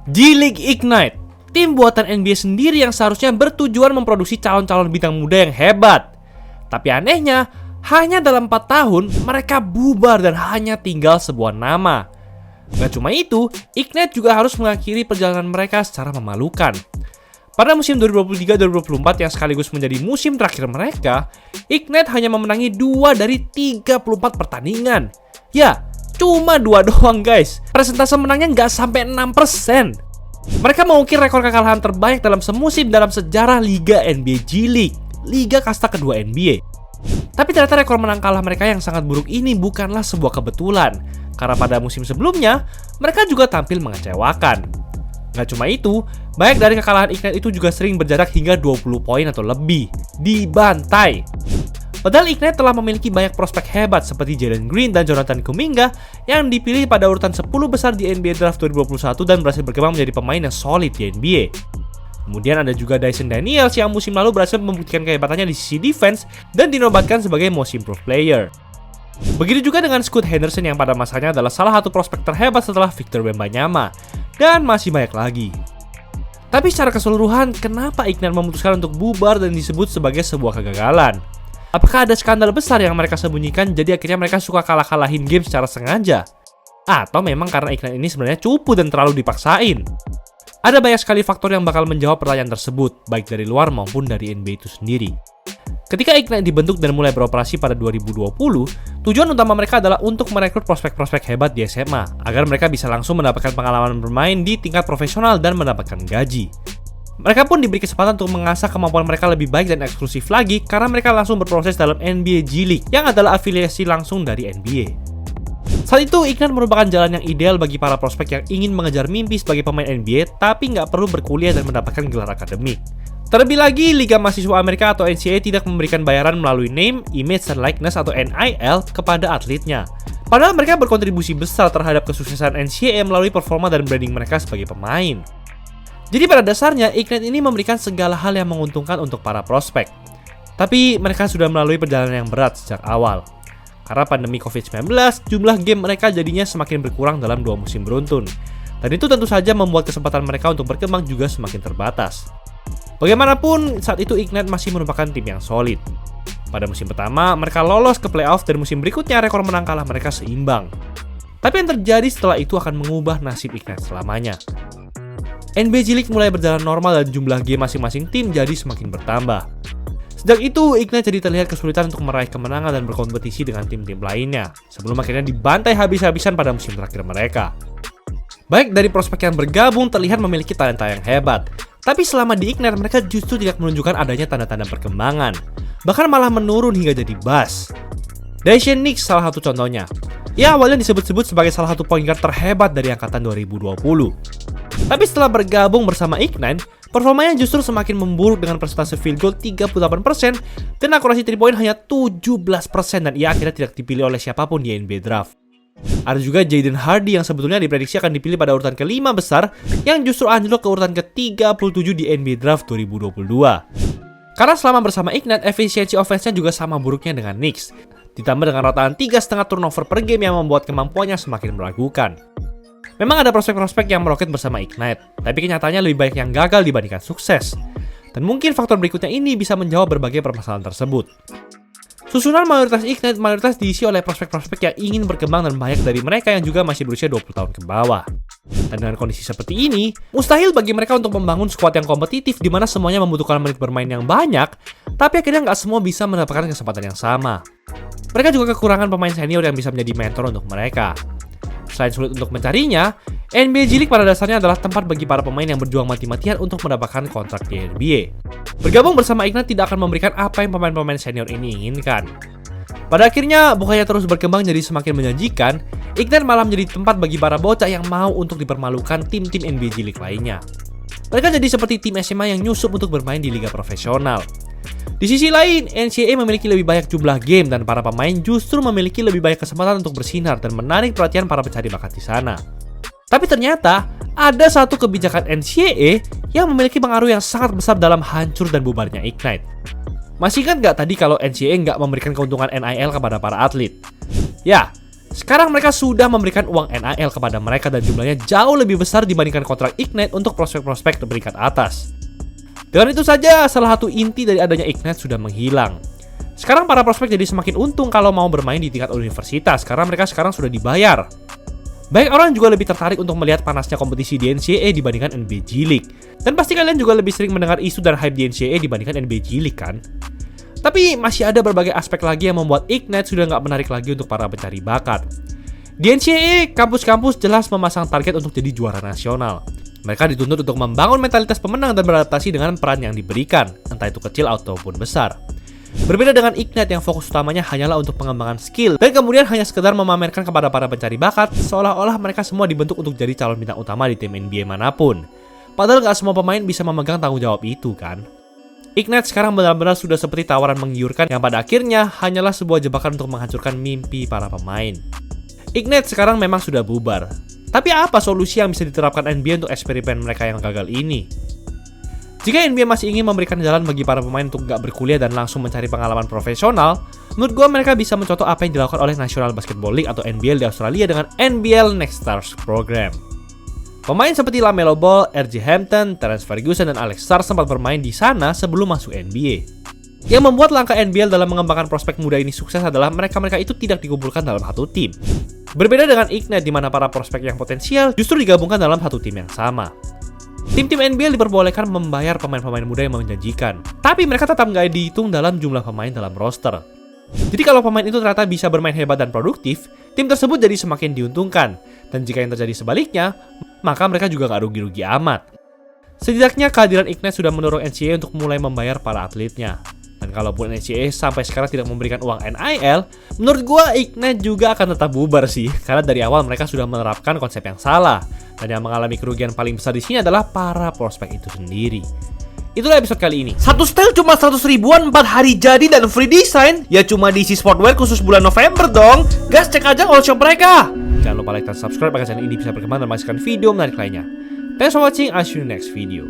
G-League Ignite, tim buatan NBA sendiri yang seharusnya bertujuan memproduksi calon-calon bintang muda yang hebat. Tapi anehnya, hanya dalam 4 tahun mereka bubar dan hanya tinggal sebuah nama. Gak cuma itu, Ignite juga harus mengakhiri perjalanan mereka secara memalukan. Pada musim 2023-2024 yang sekaligus menjadi musim terakhir mereka, Ignite hanya memenangi 2 dari 34 pertandingan. Ya, cuma 2 doang guys. Persentase menangnya nggak sampai 6%. Mereka mengukir rekor kekalahan terbanyak dalam semusim dalam sejarah Liga NBA G-League, liga kasta kedua NBA. Tapi ternyata rekor menang kalah mereka yang sangat buruk ini bukanlah sebuah kebetulan, karena pada musim sebelumnya, mereka juga tampil mengecewakan. Gak cuma itu, banyak dari kekalahan Ignite itu juga sering berjarak hingga 20 poin atau lebih, dibantai. Padahal Ignite telah memiliki banyak prospek hebat seperti Jalen Green dan Jonathan Kuminga yang dipilih pada urutan 10 besar di NBA Draft 2021 dan berhasil berkembang menjadi pemain yang solid di NBA. Kemudian ada juga Dyson Daniels yang musim lalu berhasil membuktikan kehebatannya di sisi defense dan dinobatkan sebagai Most Improved Player. Begitu juga dengan Scoot Henderson yang pada masanya adalah salah satu prospek terhebat setelah Victor Wembanyama, dan masih banyak lagi. Tapi secara keseluruhan, kenapa Ignite memutuskan untuk bubar dan disebut sebagai sebuah kegagalan? Apakah ada skandal besar yang mereka sembunyikan jadi akhirnya mereka suka kalah-kalahin game secara sengaja? Atau memang karena Ignite ini sebenarnya cupu dan terlalu dipaksain? Ada banyak sekali faktor yang bakal menjawab pertanyaan tersebut, baik dari luar maupun dari NBA itu sendiri. Ketika Ignite dibentuk dan mulai beroperasi pada 2020, tujuan utama mereka adalah untuk merekrut prospek-prospek hebat di SMA, agar mereka bisa langsung mendapatkan pengalaman bermain di tingkat profesional dan mendapatkan gaji. Mereka pun diberi kesempatan untuk mengasah kemampuan mereka lebih baik dan eksklusif lagi karena mereka langsung berproses dalam NBA G-League yang adalah afiliasi langsung dari NBA. Saat itu, Ignite merupakan jalan yang ideal bagi para prospek yang ingin mengejar mimpi sebagai pemain NBA tapi nggak perlu berkuliah dan mendapatkan gelar akademik. Terlebih lagi, Liga Mahasiswa Amerika atau NCAA tidak memberikan bayaran melalui name, image, dan likeness atau NIL kepada atletnya. Padahal mereka berkontribusi besar terhadap kesuksesan NCAA melalui performa dan branding mereka sebagai pemain. Jadi pada dasarnya, Ignite ini memberikan segala hal yang menguntungkan untuk para prospek. Tapi mereka sudah melalui perjalanan yang berat sejak awal. Karena pandemi COVID-19, jumlah game mereka jadinya semakin berkurang dalam 2 musim beruntun. Dan itu tentu saja membuat kesempatan mereka untuk berkembang juga semakin terbatas. Bagaimanapun, saat itu Ignite masih merupakan tim yang solid. Pada musim pertama, mereka lolos ke playoff dan musim berikutnya rekor menang kalah mereka seimbang. Tapi yang terjadi setelah itu akan mengubah nasib Ignite selamanya. NBA G-League mulai berjalan normal dan jumlah game masing-masing tim jadi semakin bertambah. Sejak itu, Ignite jadi terlihat kesulitan untuk meraih kemenangan dan berkompetisi dengan tim-tim lainnya, sebelum akhirnya dibantai habis-habisan pada musim terakhir mereka. Baik dari prospek yang bergabung terlihat memiliki talenta yang hebat, tapi selama di Ignite mereka justru tidak menunjukkan adanya tanda-tanda perkembangan, bahkan malah menurun hingga jadi bust. Daishen Nix salah satu contohnya. Ia awalnya disebut-sebut sebagai salah satu point guard terhebat dari angkatan 2020. Tapi setelah bergabung bersama Ignite, performanya justru semakin memburuk dengan persentase field goal 38% dan akurasi 3 point hanya 17% dan ia akhirnya tidak dipilih oleh siapapun di NBA Draft. Ada juga Jaden Hardy yang sebetulnya diprediksi akan dipilih pada urutan ke-5 besar yang justru anjlok ke urutan ke-37 di NBA Draft 2022. Karena selama bersama Ignite, efisiensi offense-nya juga sama buruknya dengan Knicks. Ditambah dengan rataan 3,5 turnover per game yang membuat kemampuannya semakin meragukan. Memang ada prospek-prospek yang meroket bersama Ignite, tapi kenyataannya lebih banyak yang gagal dibandingkan sukses. Dan mungkin faktor berikutnya ini bisa menjawab berbagai permasalahan tersebut. Susunan mayoritas Ignite mayoritas diisi oleh prospek-prospek yang ingin berkembang dan banyak dari mereka yang juga masih berusia 20 tahun ke bawah. Dan dengan kondisi seperti ini, mustahil bagi mereka untuk membangun skuad yang kompetitif di mana semuanya membutuhkan menit bermain yang banyak, tapi akhirnya nggak semua bisa mendapatkan kesempatan yang sama. Mereka juga kekurangan pemain senior yang bisa menjadi mentor untuk mereka. Selain sulit untuk mencarinya, NBA G-League pada dasarnya adalah tempat bagi para pemain yang berjuang mati-matian untuk mendapatkan kontrak di NBA. Bergabung bersama Ignite tidak akan memberikan apa yang pemain-pemain senior ini inginkan. Pada akhirnya, bukannya terus berkembang jadi semakin menjanjikan, Ignite malah menjadi tempat bagi para bocah yang mau untuk dipermalukan tim-tim NBA G-League lainnya. Mereka jadi seperti tim SMA yang nyusup untuk bermain di liga profesional. Di sisi lain, NCAA memiliki lebih banyak jumlah game dan para pemain justru memiliki lebih banyak kesempatan untuk bersinar dan menarik perhatian para pencari bakat di sana. Tapi ternyata, ada satu kebijakan NCAA yang memiliki pengaruh yang sangat besar dalam hancur dan bubarnya Ignite. Masih ingat nggak tadi kalau NCAA nggak memberikan keuntungan NIL kepada para atlet? Ya, Sekarang mereka sudah memberikan uang NIL kepada mereka dan jumlahnya jauh lebih besar dibandingkan kontrak Ignite untuk prospek-prospek peringkat atas. Dengan itu saja, salah satu inti dari adanya Ignite sudah menghilang. Sekarang para prospek jadi semakin untung kalau mau bermain di tingkat universitas karena mereka sekarang sudah dibayar. Banyak orang juga lebih tertarik untuk melihat panasnya kompetisi di NCAA dibandingkan NBA G League. Dan pasti kalian juga lebih sering mendengar isu dan hype di NCAA dibandingkan NBA G League kan? Tapi masih ada berbagai aspek lagi yang membuat Ignite sudah nggak menarik lagi untuk para pencari bakat. Di NCAA, kampus-kampus jelas memasang target untuk jadi juara nasional. Mereka dituntut untuk membangun mentalitas pemenang dan beradaptasi dengan peran yang diberikan, entah itu kecil ataupun besar. Berbeda dengan Ignite yang fokus utamanya hanyalah untuk pengembangan skill dan kemudian hanya sekedar memamerkan kepada para pencari bakat seolah-olah mereka semua dibentuk untuk jadi calon bintang utama di tim NBA manapun. Padahal nggak semua pemain bisa memegang tanggung jawab itu kan. Ignite sekarang benar-benar sudah seperti tawaran menggiurkan yang pada akhirnya hanyalah sebuah jebakan untuk menghancurkan mimpi para pemain. Ignite sekarang memang sudah bubar. Tapi apa solusi yang bisa diterapkan NBA untuk eksperimen mereka yang gagal ini? Jika NBA masih ingin memberikan jalan bagi para pemain untuk nggak berkuliah dan langsung mencari pengalaman profesional, menurut gue mereka bisa mencontoh apa yang dilakukan oleh National Basketball League atau NBL di Australia dengan NBL Next Stars Program. Pemain seperti LaMelo Ball, R.J. Hampton, Terrence Ferguson, dan Alex Sarr sempat bermain di sana sebelum masuk NBA. Yang membuat langkah NBL dalam mengembangkan prospek muda ini sukses adalah mereka-mereka itu tidak dikumpulkan dalam satu tim. Berbeda dengan Ignite di mana para prospek yang potensial justru digabungkan dalam satu tim yang sama. Tim-tim NBL diperbolehkan membayar pemain-pemain muda yang menjanjikan, tapi mereka tetap nggak dihitung dalam jumlah pemain dalam roster. Jadi kalau pemain itu ternyata bisa bermain hebat dan produktif, tim tersebut jadi semakin diuntungkan. Dan jika yang terjadi sebaliknya, maka mereka juga nggak rugi-rugi amat. Setidaknya kehadiran Ignite sudah mendorong NCAA untuk mulai membayar para atletnya. Dan kalaupun NCAA sampai sekarang tidak memberikan uang NIL, menurut gue Ignite juga akan tetap bubar sih. Karena dari awal mereka sudah menerapkan konsep yang salah. Dan yang mengalami kerugian paling besar di sini adalah para prospek itu sendiri. Itulah episode kali ini. Satu style cuma 100 ribuan, 4 hari jadi dan free design. Ya cuma diisi sportwear khusus bulan November dong. Gas, cek aja all shop mereka. Jangan lupa like dan subscribe agar channel ini bisa berkembang dan menghasilkan video menarik lainnya. Thanks for watching, I'll see you next video.